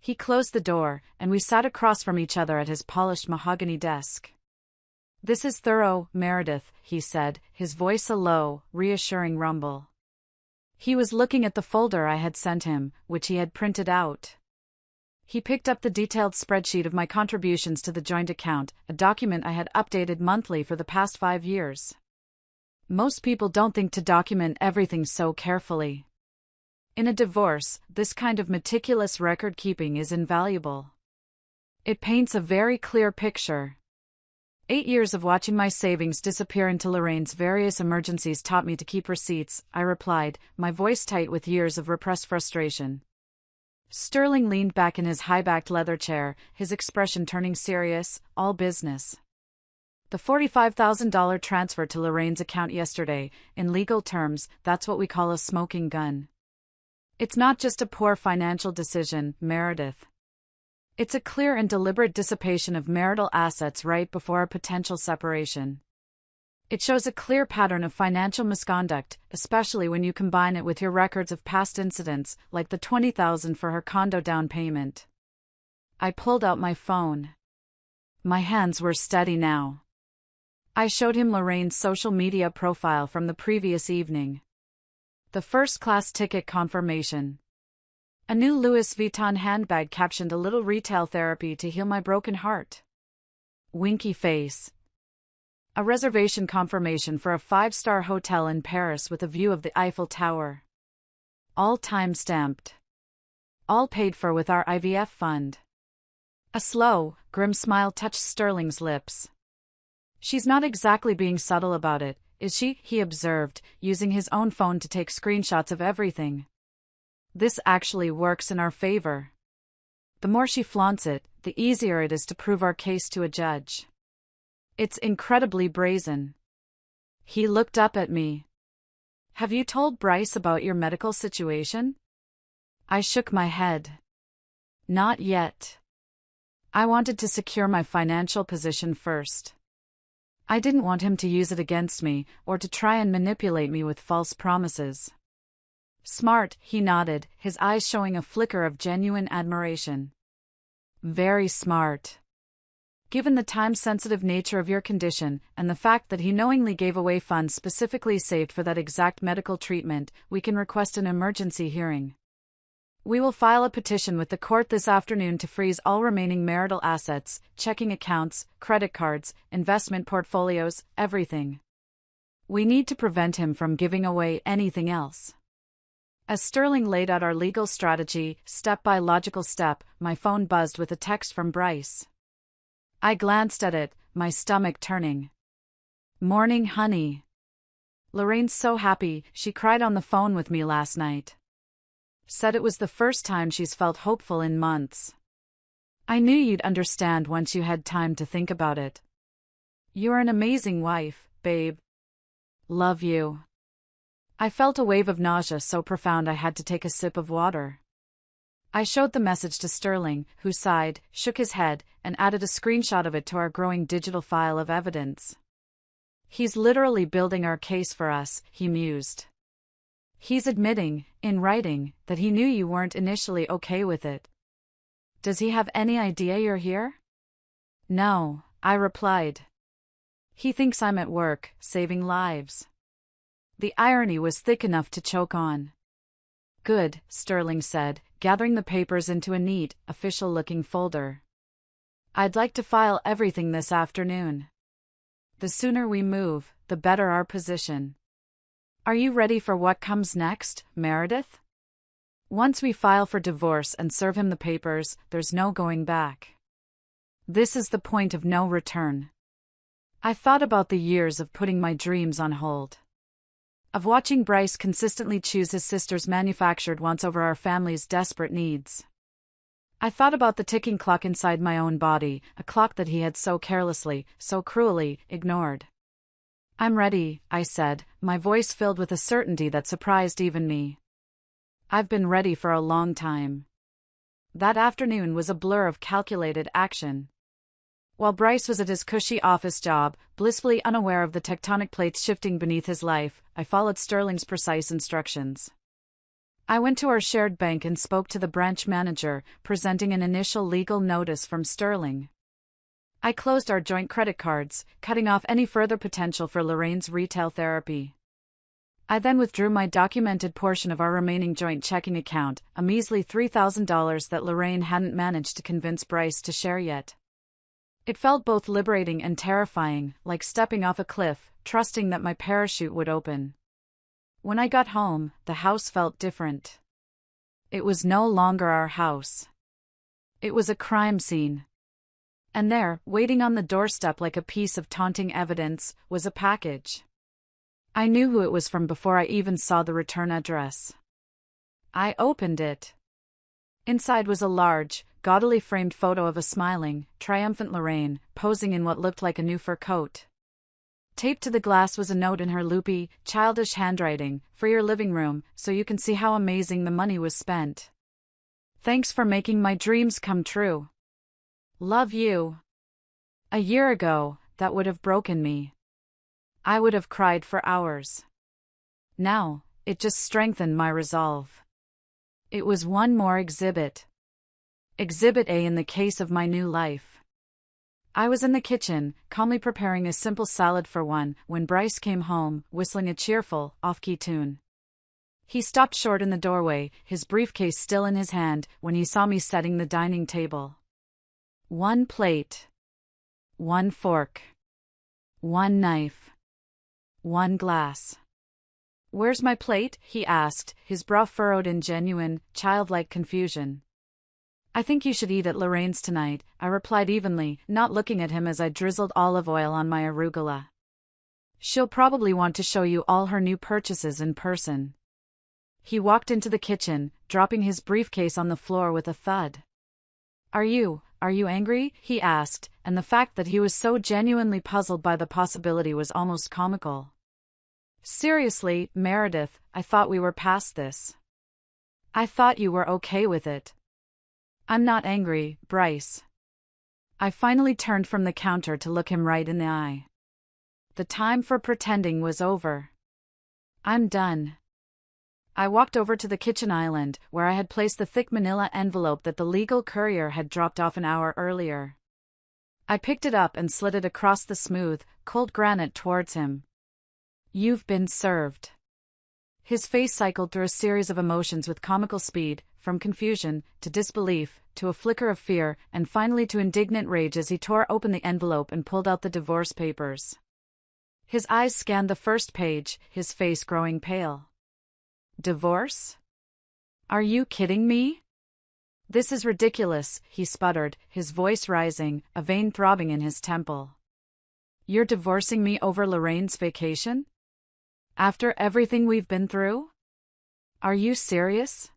He closed the door, and we sat across from each other at his polished mahogany desk. "This is thorough, Meredith," he said, his voice a low, reassuring rumble. He was looking at the folder I had sent him, which he had printed out. He picked up the detailed spreadsheet of my contributions to the joint account, a document I had updated monthly for the past 5 years. Most people don't think to document everything so carefully. In a divorce, this kind of meticulous record-keeping is invaluable. It paints a very clear picture. 8 years of watching my savings disappear into Lorraine's various emergencies taught me to keep receipts, I replied, my voice tight with years of repressed frustration. Sterling leaned back in his high-backed leather chair, his expression turning serious, all business. "The $45,000 transfer to Lorraine's account yesterday, in legal terms, that's what we call a smoking gun. It's not just a poor financial decision, Meredith. It's a clear and deliberate dissipation of marital assets right before a potential separation. It shows a clear pattern of financial misconduct, especially when you combine it with your records of past incidents, like the $20,000 for her condo down payment." I pulled out my phone. My hands were steady now. I showed him Lorraine's social media profile from the previous evening. The first-class ticket confirmation. A new Louis Vuitton handbag captioned "A little retail therapy to heal my broken heart." Winky face. A reservation confirmation for a 5-star hotel in Paris with a view of the Eiffel Tower. All time-stamped. All paid for with our IVF fund. A slow, grim smile touched Sterling's lips. "She's not exactly being subtle about it, is she?" he observed, using his own phone to take screenshots of everything. "This actually works in our favor. The more she flaunts it, the easier it is to prove our case to a judge. It's incredibly brazen." He looked up at me. "Have you told Bryce about your medical situation?" I shook my head. "Not yet. I wanted to secure my financial position first. I didn't want him to use it against me, or to try and manipulate me with false promises." "Smart," he nodded, his eyes showing a flicker of genuine admiration. "Very smart. Given the time-sensitive nature of your condition, and the fact that he knowingly gave away funds specifically saved for that exact medical treatment, we can request an emergency hearing. We will file a petition with the court this afternoon to freeze all remaining marital assets, checking accounts, credit cards, investment portfolios, everything. We need to prevent him from giving away anything else." As Sterling laid out our legal strategy, step by logical step, my phone buzzed with a text from Bryce. I glanced at it, my stomach turning. "Morning, honey. Lorraine's so happy, she cried on the phone with me last night. Said it was the first time she's felt hopeful in months. I knew you'd understand once you had time to think about it. You're an amazing wife, babe. Love you." I felt a wave of nausea so profound I had to take a sip of water. I showed the message to Sterling, who sighed, shook his head, and added a screenshot of it to our growing digital file of evidence. "He's literally building our case for us," he mused. "He's admitting, in writing, that he knew you weren't initially okay with it. Does he have any idea you're here?" "No," I replied. "He thinks I'm at work, saving lives." The irony was thick enough to choke on. "Good," Sterling said, gathering the papers into a neat, official-looking folder. "I'd like to file everything this afternoon. The sooner we move, the better our position. Are you ready for what comes next, Meredith? Once we file for divorce and serve him the papers, there's no going back. This is the point of no return." I thought about the years of putting my dreams on hold. Of watching Bryce consistently choose his sister's manufactured wants over our family's desperate needs. I thought about the ticking clock inside my own body, a clock that he had so carelessly, so cruelly, ignored. "I'm ready," I said, my voice filled with a certainty that surprised even me. "I've been ready for a long time." That afternoon was a blur of calculated action. While Bryce was at his cushy office job, blissfully unaware of the tectonic plates shifting beneath his life, I followed Sterling's precise instructions. I went to our shared bank and spoke to the branch manager, presenting an initial legal notice from Sterling. I closed our joint credit cards, cutting off any further potential for Lorraine's retail therapy. I then withdrew my documented portion of our remaining joint checking account, a measly $3,000 that Lorraine hadn't managed to convince Bryce to share yet. It felt both liberating and terrifying, like stepping off a cliff, trusting that my parachute would open. When I got home, the house felt different. It was no longer our house. It was a crime scene. And there, waiting on the doorstep like a piece of taunting evidence, was a package. I knew who it was from before I even saw the return address. I opened it. Inside was a large, gaudily framed photo of a smiling, triumphant Lorraine, posing in what looked like a new fur coat. Taped to the glass was a note in her loopy, childish handwriting, "For your living room, so you can see how amazing the money was spent. Thanks for making my dreams come true. Love you." A year ago, that would have broken me. I would have cried for hours. Now, it just strengthened my resolve. It was one more exhibit. Exhibit A in the case of my new life. I was in the kitchen, calmly preparing a simple salad for one, when Bryce came home, whistling a cheerful, off-key tune. He stopped short in the doorway, his briefcase still in his hand, when he saw me setting the dining table. 1 plate. 1 fork. 1 knife. 1 glass. "Where's my plate?" he asked, his brow furrowed in genuine, childlike confusion. "I think you should eat at Lorraine's tonight," I replied evenly, not looking at him as I drizzled olive oil on my arugula. "She'll probably want to show you all her new purchases in person." He walked into the kitchen, dropping his briefcase on the floor with a thud. Are you angry?" he asked, and the fact that he was so genuinely puzzled by the possibility was almost comical. "Seriously, Meredith, I thought we were past this. I thought you were okay with it." "I'm not angry, Bryce." I finally turned from the counter to look him right in the eye. The time for pretending was over. "I'm done." I walked over to the kitchen island, where I had placed the thick manila envelope that the legal courier had dropped off an hour earlier. I picked it up and slid it across the smooth, cold granite towards him. "You've been served." His face cycled through a series of emotions with comical speed, from confusion, to disbelief, to a flicker of fear, and finally to indignant rage as he tore open the envelope and pulled out the divorce papers. His eyes scanned the first page, his face growing pale. "Divorce? Are you kidding me? This is ridiculous," he sputtered, his voice rising, a vein throbbing in his temple. "You're divorcing me over Lorraine's vacation? After everything we've been through? Are you serious?"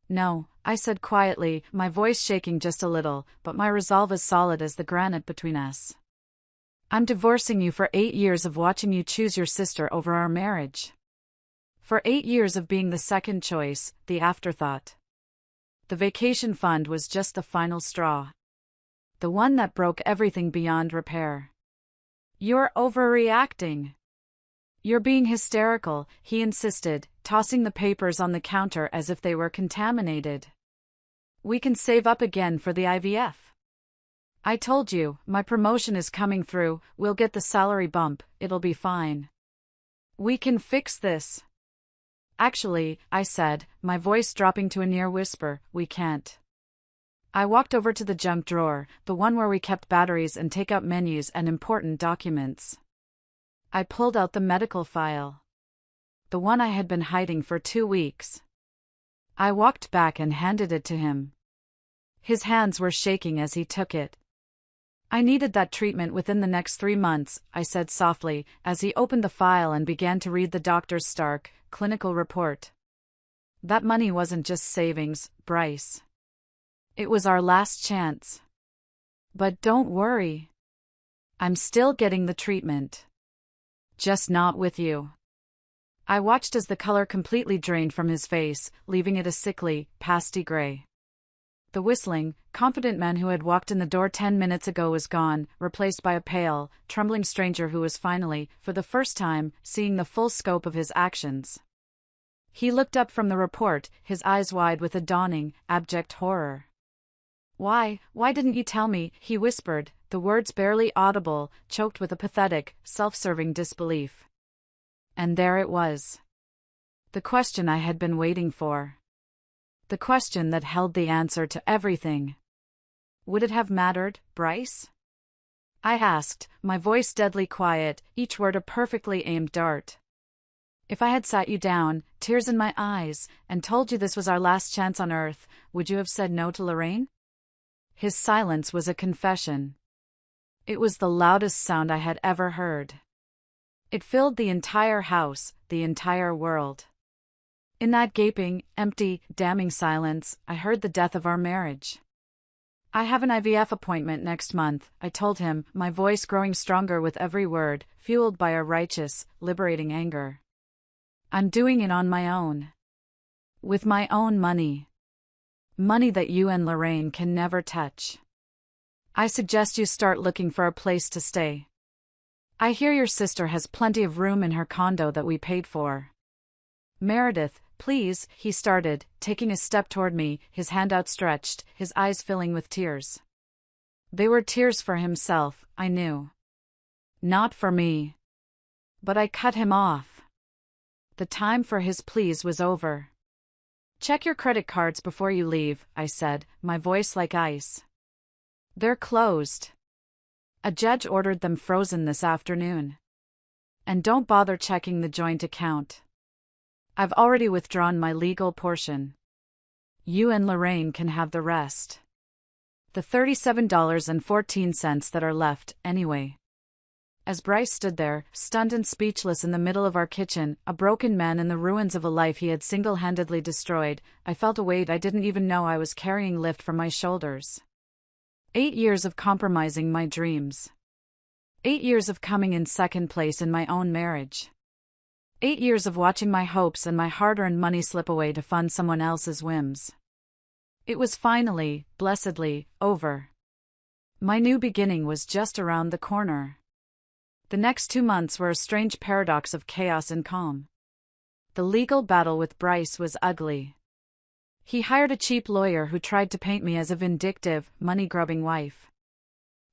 "No," I said quietly, my voice shaking just a little, but my resolve as solid as the granite between us. "I'm divorcing you for 8 years of watching you choose your sister over our marriage. For 8 years of being the second choice, the afterthought. The vacation fund was just the final straw. The one that broke everything beyond repair." "You're overreacting. You're being hysterical," he insisted, tossing the papers on the counter as if they were contaminated. "We can save up again for the IVF. I told you, my promotion is coming through, we'll get the salary bump, it'll be fine. We can fix this." "Actually," I said, my voice dropping to a near whisper, "we can't." I walked over to the junk drawer, the one where we kept batteries and take-out menus and important documents. I pulled out the medical file. The one I had been hiding for 2 weeks. I walked back and handed it to him. His hands were shaking as he took it. "I needed that treatment within the next 3 months," I said softly, as he opened the file and began to read the doctor's stark, clinical report. "That money wasn't just savings, Bryce. It was our last chance. But don't worry. I'm still getting the treatment. Just not with you." I watched as the color completely drained from his face, leaving it a sickly, pasty gray. The whistling, confident man who had walked in the door 10 minutes ago was gone, replaced by a pale, trembling stranger who was finally, for the first time, seeing the full scope of his actions. He looked up from the report, his eyes wide with a dawning, abject horror. Why didn't you tell me?" he whispered, the words barely audible, choked with a pathetic, self-serving disbelief. And there it was. The question I had been waiting for. The question that held the answer to everything. "Would it have mattered, Bryce?" I asked, my voice deadly quiet, each word a perfectly aimed dart. "If I had sat you down, tears in my eyes, and told you this was our last chance on Earth, would you have said no to Lorraine?" His silence was a confession. It was the loudest sound I had ever heard. It filled the entire house, the entire world. In that gaping, empty, damning silence, I heard the death of our marriage. "I have an IVF appointment next month," I told him, my voice growing stronger with every word, fueled by a righteous, liberating anger. "I'm doing it on my own. With my own money. Money that you and Lorraine can never touch. I suggest you start looking for a place to stay. I hear your sister has plenty of room in her condo that we paid for." "Meredith, please," he started, taking a step toward me, his hand outstretched, his eyes filling with tears. They were tears for himself, I knew. Not for me. But I cut him off. The time for his pleas was over. "Check your credit cards before you leave," I said, my voice like ice. "They're closed. A judge ordered them frozen this afternoon. And don't bother checking the joint account. I've already withdrawn my legal portion. You and Lorraine can have the rest. The $37.14 that are left, anyway." As Bryce stood there, stunned and speechless in the middle of our kitchen, a broken man in the ruins of a life he had single-handedly destroyed, I felt a weight I didn't even know I was carrying lift from my shoulders. 8 years of compromising my dreams. 8 years of coming in second place in my own marriage. 8 years of watching my hopes and my hard-earned money slip away to fund someone else's whims. It was finally, blessedly, over. My new beginning was just around the corner. The next 2 months were a strange paradox of chaos and calm. The legal battle with Bryce was ugly. He hired a cheap lawyer who tried to paint me as a vindictive, money-grubbing wife.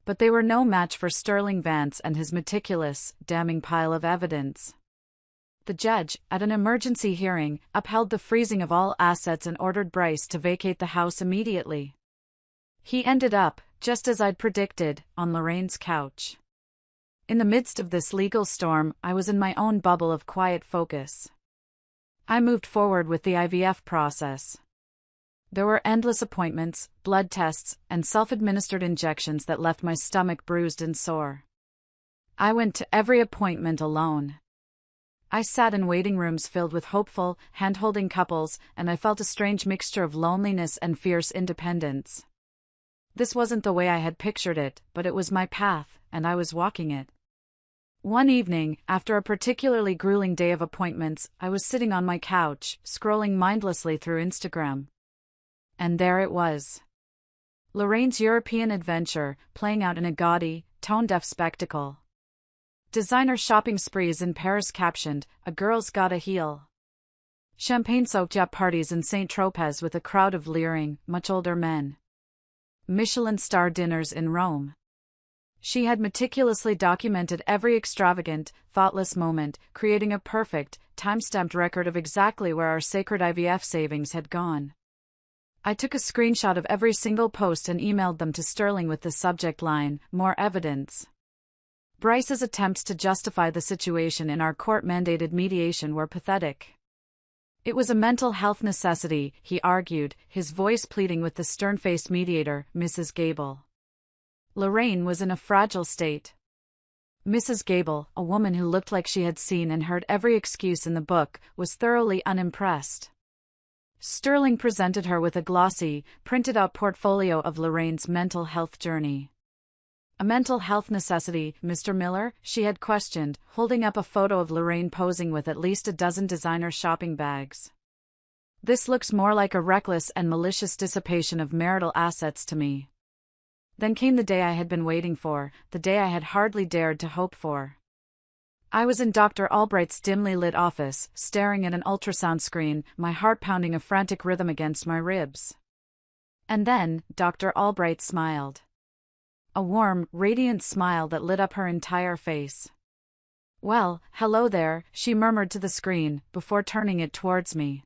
But they were no match for Sterling Vance and his meticulous, damning pile of evidence. The judge, at an emergency hearing, upheld the freezing of all assets and ordered Bryce to vacate the house immediately. He ended up, just as I'd predicted, on Lorraine's couch. In the midst of this legal storm, I was in my own bubble of quiet focus. I moved forward with the IVF process. There were endless appointments, blood tests, and self-administered injections that left my stomach bruised and sore. I went to every appointment alone. I sat in waiting rooms filled with hopeful, hand-holding couples, and I felt a strange mixture of loneliness and fierce independence. This wasn't the way I had pictured it, but it was my path, and I was walking it. One evening, after a particularly grueling day of appointments, I was sitting on my couch, scrolling mindlessly through Instagram. And there it was. Lorraine's European adventure, playing out in a gaudy, tone-deaf spectacle. Designer shopping sprees in Paris captioned, "A girl's gotta heal." Champagne-soaked yacht parties in St. Tropez with a crowd of leering, much older men. Michelin star dinners in Rome. She had meticulously documented every extravagant, thoughtless moment, creating a perfect, time-stamped record of exactly where our sacred IVF savings had gone. I took a screenshot of every single post and emailed them to Sterling with the subject line, "More evidence." Bryce's attempts to justify the situation in our court-mandated mediation were pathetic. It was a mental health necessity, he argued, his voice pleading with the stern-faced mediator, Mrs. Gable. Lorraine was in a fragile state. Mrs. Gable, a woman who looked like she had seen and heard every excuse in the book, was thoroughly unimpressed. Sterling presented her with a glossy, printed-out portfolio of Lorraine's mental health journey. "A mental health necessity, Mr. Miller?" she had questioned, holding up a photo of Lorraine posing with at least a dozen designer shopping bags. "This looks more like a reckless and malicious dissipation of marital assets to me." Then came the day I had been waiting for, the day I had hardly dared to hope for. I was in Dr. Albright's dimly lit office, staring at an ultrasound screen, my heart pounding a frantic rhythm against my ribs. And then, Dr. Albright smiled. A warm, radiant smile that lit up her entire face. "Well, hello there," she murmured to the screen, before turning it towards me.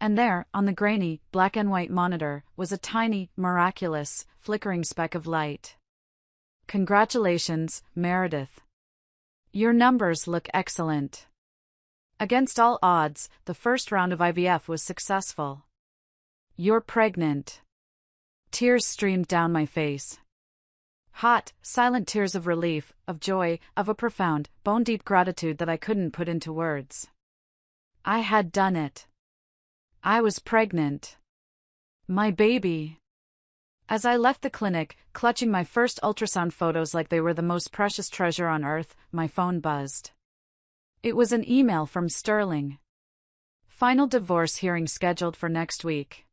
And there, on the grainy, black-and-white monitor, was a tiny, miraculous, flickering speck of light. "Congratulations, Meredith. Your numbers look excellent." Against all odds, the first round of IVF was successful. "You're pregnant." Tears streamed down my face. Hot, silent tears of relief, of joy, of a profound, bone-deep gratitude that I couldn't put into words. I had done it. I was pregnant. My baby. As I left the clinic, clutching my first ultrasound photos like they were the most precious treasure on earth, my phone buzzed. It was an email from Sterling. "Final divorce hearing scheduled for next week.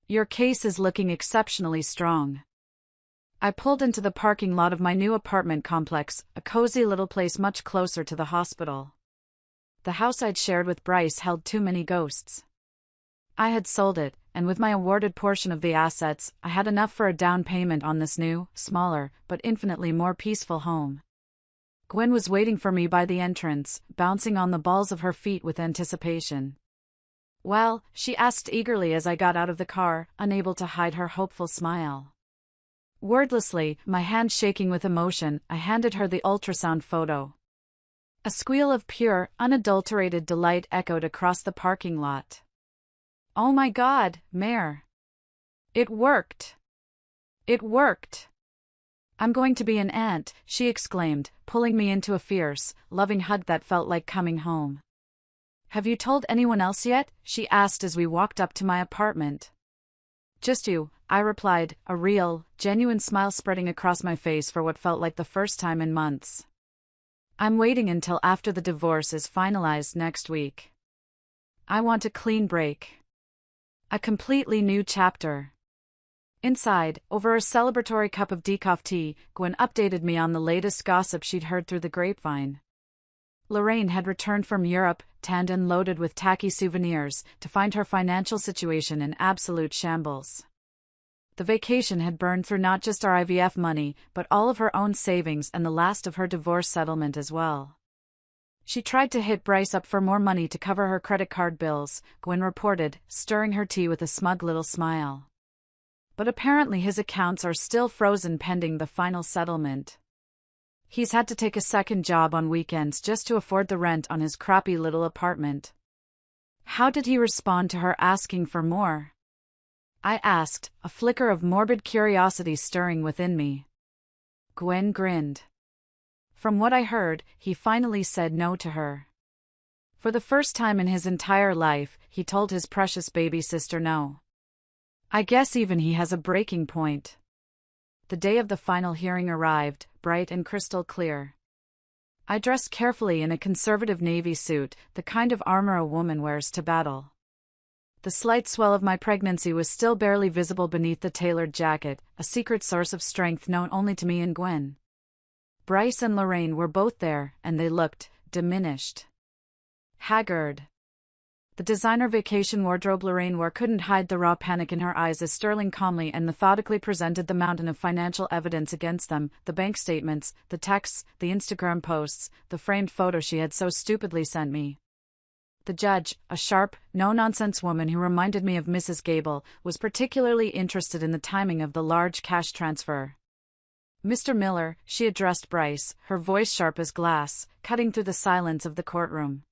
Your case is looking exceptionally strong." I pulled into the parking lot of my new apartment complex, a cozy little place much closer to the hospital. The house I'd shared with Bryce held too many ghosts. I had sold it, and with my awarded portion of the assets, I had enough for a down payment on this new, smaller, but infinitely more peaceful home. Gwen was waiting for me by the entrance, bouncing on the balls of her feet with anticipation. "Well?" she asked eagerly as I got out of the car, unable to hide her hopeful smile. Wordlessly, my hand shaking with emotion, I handed her the ultrasound photo. A squeal of pure, unadulterated delight echoed across the parking lot. "Oh my God, Mare! It worked! It worked! I'm going to be an aunt," she exclaimed, pulling me into a fierce, loving hug that felt like coming home. "Have you told anyone else yet?" she asked as we walked up to my apartment. "Just you," I replied, a real, genuine smile spreading across my face for what felt like the first time in months. "I'm waiting until after the divorce is finalized next week. I want a clean break. A completely new chapter." Inside, over a celebratory cup of decaf tea, Gwen updated me on the latest gossip she'd heard through the grapevine. Lorraine had returned from Europe, tanned and loaded with tacky souvenirs, to find her financial situation in absolute shambles. The vacation had burned through not just our IVF money, but all of her own savings and the last of her divorce settlement as well. She tried to hit Bryce up for more money to cover her credit card bills, Gwen reported, stirring her tea with a smug little smile. But apparently his accounts are still frozen pending the final settlement. He's had to take a second job on weekends just to afford the rent on his crappy little apartment. How did he respond to her asking for more? I asked, a flicker of morbid curiosity stirring within me. Gwen grinned. From what I heard, he finally said no to her. For the first time in his entire life, he told his precious baby sister no. I guess even he has a breaking point. The day of the final hearing arrived, bright and crystal clear. I dressed carefully in a conservative navy suit, the kind of armor a woman wears to battle. The slight swell of my pregnancy was still barely visible beneath the tailored jacket, a secret source of strength known only to me and Gwen. Bryce and Lorraine were both there, and they looked diminished. Haggard. The designer vacation wardrobe Lorraine wore couldn't hide the raw panic in her eyes as Sterling calmly and methodically presented the mountain of financial evidence against them, the bank statements, the texts, the Instagram posts, the framed photo she had so stupidly sent me. The judge, a sharp, no-nonsense woman who reminded me of Mrs. Gable, was particularly interested in the timing of the large cash transfer. "Mr. Miller," she addressed Bryce, her voice sharp as glass, cutting through the silence of the courtroom.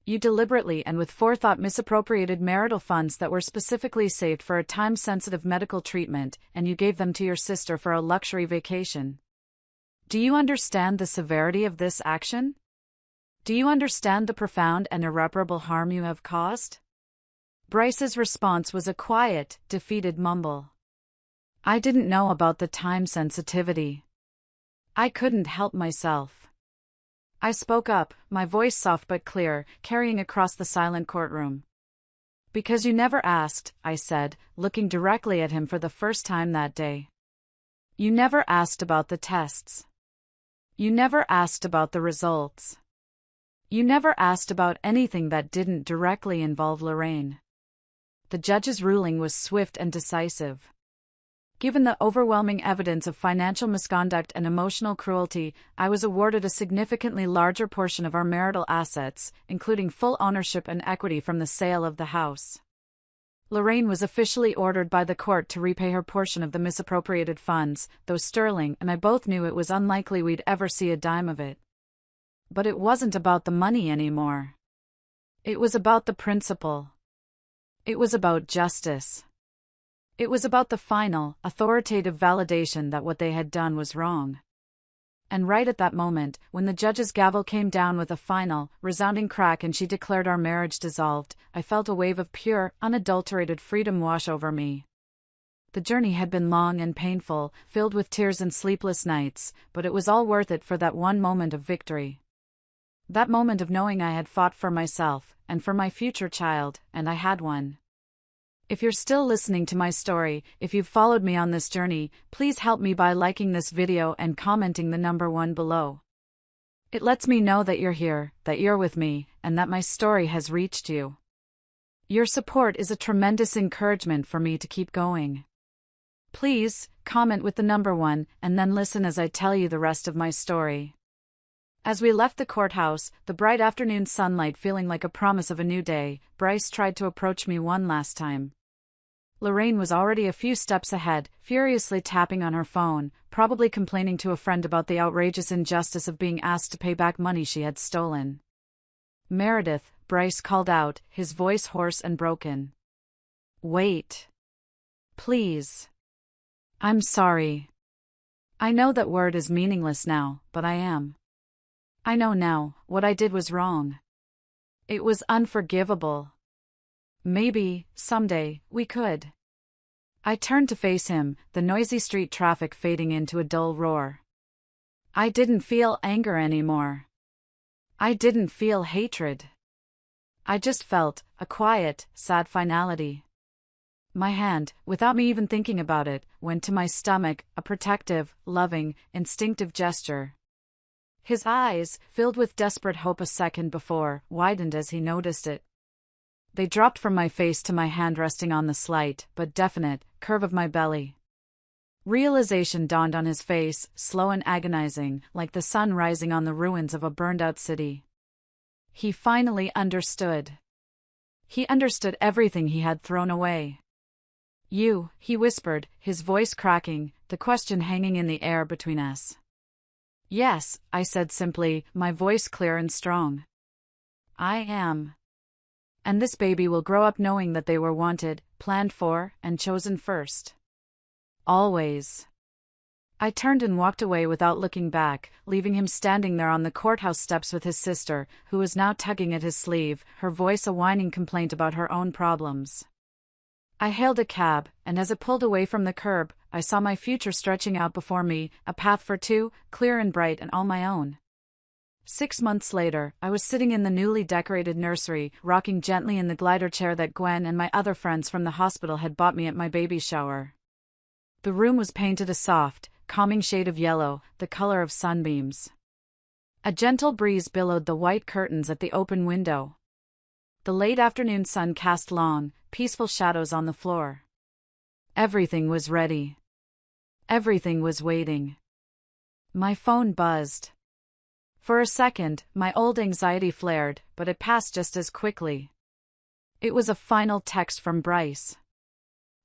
"You deliberately and with forethought misappropriated marital funds that were specifically saved for a time-sensitive medical treatment, and you gave them to your sister for a luxury vacation. Do you understand the severity of this action? Do you understand the profound and irreparable harm you have caused?" Bryce's response was a quiet, defeated mumble. I didn't know about the time sensitivity. I couldn't help myself. I spoke up, my voice soft but clear, carrying across the silent courtroom. "Because you never asked," I said, looking directly at him for the first time that day. "You never asked about the tests. You never asked about the results. You never asked about anything that didn't directly involve Lorraine." The judge's ruling was swift and decisive. Given the overwhelming evidence of financial misconduct and emotional cruelty, I was awarded a significantly larger portion of our marital assets, including full ownership and equity from the sale of the house. Lorraine was officially ordered by the court to repay her portion of the misappropriated funds, though Sterling and I both knew it was unlikely we'd ever see a dime of it. But it wasn't about the money anymore. It was about the principle. It was about justice. It was about the final, authoritative validation that what they had done was wrong. And right at that moment, when the judge's gavel came down with a final, resounding crack and she declared our marriage dissolved, I felt a wave of pure, unadulterated freedom wash over me. The journey had been long and painful, filled with tears and sleepless nights, but it was all worth it for that one moment of victory. That moment of knowing I had fought for myself, and for my future child, and I had one. If you're still listening to my story, if you've followed me on this journey, please help me by liking this video and commenting the number 1 below. It lets me know that you're here, that you're with me, and that my story has reached you. Your support is a tremendous encouragement for me to keep going. Please, comment with the number 1, and then listen as I tell you the rest of my story. As we left the courthouse, the bright afternoon sunlight feeling like a promise of a new day, Bryce tried to approach me one last time. Lorraine was already a few steps ahead, furiously tapping on her phone, probably complaining to a friend about the outrageous injustice of being asked to pay back money she had stolen. "Meredith," Bryce called out, his voice hoarse and broken. "Wait. Please. I'm sorry. I know that word is meaningless now, but I am. I know now, what I did was wrong. It was unforgivable. Maybe, someday, we could." I turned to face him, the noisy street traffic fading into a dull roar. I didn't feel anger anymore. I didn't feel hatred. I just felt a quiet, sad finality. My hand, without me even thinking about it, went to my stomach, a protective, loving, instinctive gesture. His eyes, filled with desperate hope a second before, widened as he noticed it. They dropped from my face to my hand resting on the slight, but definite, curve of my belly. Realization dawned on his face, slow and agonizing, like the sun rising on the ruins of a burned-out city. He finally understood. He understood everything he had thrown away. "You," he whispered, his voice cracking, the question hanging in the air between us. "Yes," I said simply, my voice clear and strong. "I am. And this baby will grow up knowing that they were wanted, planned for, and chosen first. Always." I turned and walked away without looking back, leaving him standing there on the courthouse steps with his sister, who was now tugging at his sleeve, her voice a whining complaint about her own problems. I hailed a cab, and as it pulled away from the curb, I saw my future stretching out before me, a path for two, clear and bright and all my own. 6 months later, I was sitting in the newly decorated nursery, rocking gently in the glider chair that Gwen and my other friends from the hospital had bought me at my baby shower. The room was painted a soft, calming shade of yellow, the color of sunbeams. A gentle breeze billowed the white curtains at the open window. The late afternoon sun cast long, peaceful shadows on the floor. Everything was ready. Everything was waiting. My phone buzzed. For a second, my old anxiety flared, but it passed just as quickly. It was a final text from Bryce.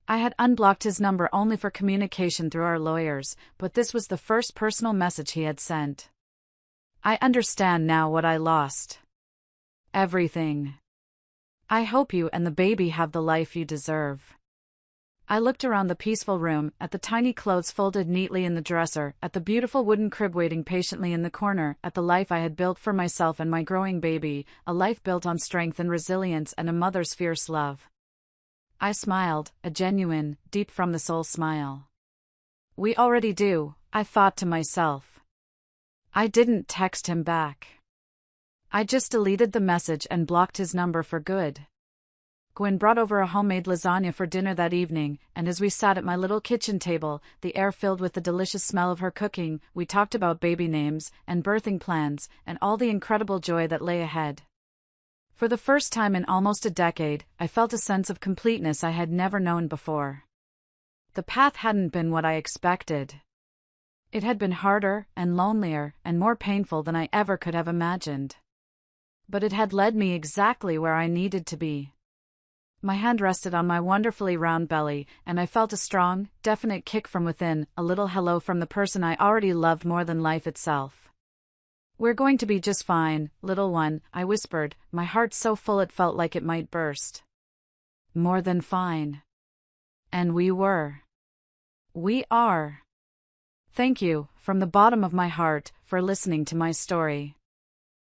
I had unblocked his number only for communication through our lawyers, but this was the first personal message he had sent. "I understand now what I lost. Everything. I hope you and the baby have the life you deserve." I looked around the peaceful room, at the tiny clothes folded neatly in the dresser, at the beautiful wooden crib waiting patiently in the corner, at the life I had built for myself and my growing baby, a life built on strength and resilience and a mother's fierce love. I smiled, a genuine, deep-from-the-soul smile. "We already do," I thought to myself. I didn't text him back. I just deleted the message and blocked his number for good. Gwen brought over a homemade lasagna for dinner that evening, and as we sat at my little kitchen table, the air filled with the delicious smell of her cooking, we talked about baby names, and birthing plans, and all the incredible joy that lay ahead. For the first time in almost a decade, I felt a sense of completeness I had never known before. The path hadn't been what I expected. It had been harder, and lonelier, and more painful than I ever could have imagined. But it had led me exactly where I needed to be. My hand rested on my wonderfully round belly, and I felt a strong, definite kick from within, a little hello from the person I already loved more than life itself. "We're going to be just fine, little one," I whispered, my heart so full it felt like it might burst. More than fine. And we were. We are. Thank you, from the bottom of my heart, for listening to my story.